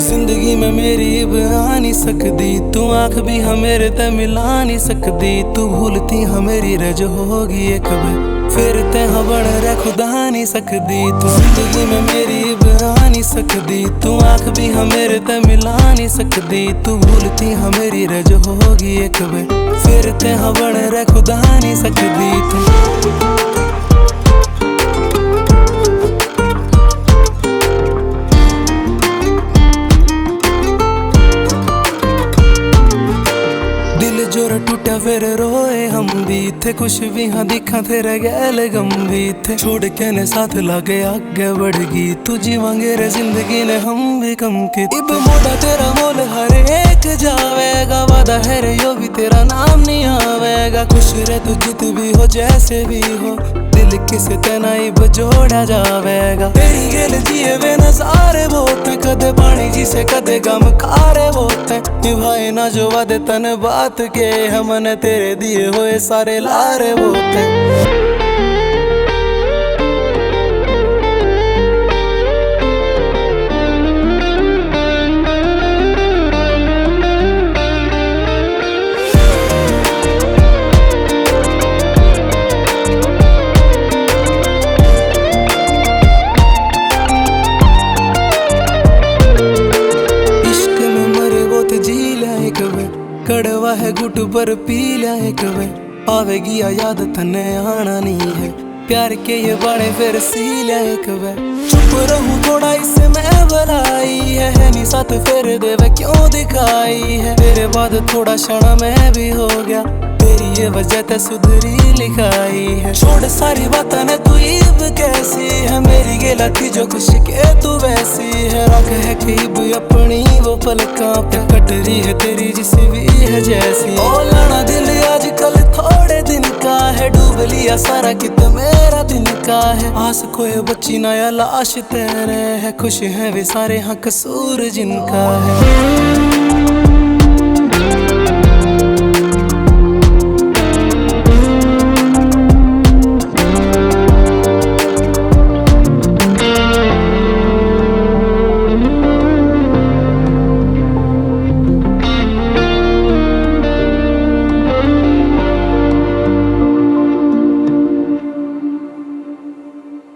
जिंदगी में मेरी अब आ नहीं सकदी, तू आंख भी हाँ मेरे ते मिला नहीं सकदी। तू भूलती हाँ मेरी रज होगी एक बार, फिर ते हाँ बन रह खुदा नहीं सकदी। तू जिंदगी में मेरी अब आ नहीं सकदी, तू आंख भी हाँ मेरे ते मिला नहीं सकदी। तू भूलती हाँ मेरी रज होगी एक बार, फिर ते हाँ बन रह खुदा नहीं सकदी तू। जोर टूटा फिर रोए हम भी थे, कुछ भी हाँ दिखा तेरे गैल गम भी थे। छोड़ के ने साथ लागे आगे बढ़ गई, तू जीवांगे रे जिंदगी ने हम भी कम की। इब मोड़ा तेरा मोल हर एक जावेगा, वादा है रे यो भी तेरा नाम नहीं आवेगा। खुश रे तू जित भी हो जैसे भी हो, दिल किसे तेना इब जोड़ा जावेगा। तेरी गेल जिए वे नजारे बहुत, कदे पानी जी से कदे गम खारे बहुत। निभाए ना जो वादे तन बात के, हमने तेरे दिए हुए सारे लारे होते। इश्क में मरे वो तो जी लाए कभी, कड़वा है गुट पर पी लिया एक वे। आवेगी याद तने आना नहीं है, प्यार के ये बाड़े फिर सी लिया एक वे। चुप रहूं थोड़ा इससे मैं भलाई है नी साथ फिर देवे क्यों दिखाई है। तेरे बाद थोड़ा क्षण मैं भी हो गया, तेरी ये वजह ते सुधरी लिखाई है। छोड़ सारी बातें ने तू इब कैसी है, मेरी गेला थी जो खुश के तू वैसी है। रख है कि इब अपनी वो पलकां पे कट रही है तेरी जिस भी है जैसी। ओ लाना दिल आजकल थोड़े दिन का है, डूब लिया सारा कित मेरा दिन का है। आस कोई बच्ची नया लाश तेरे है, खुश है वे सारे हाँ कसूर जिनका है।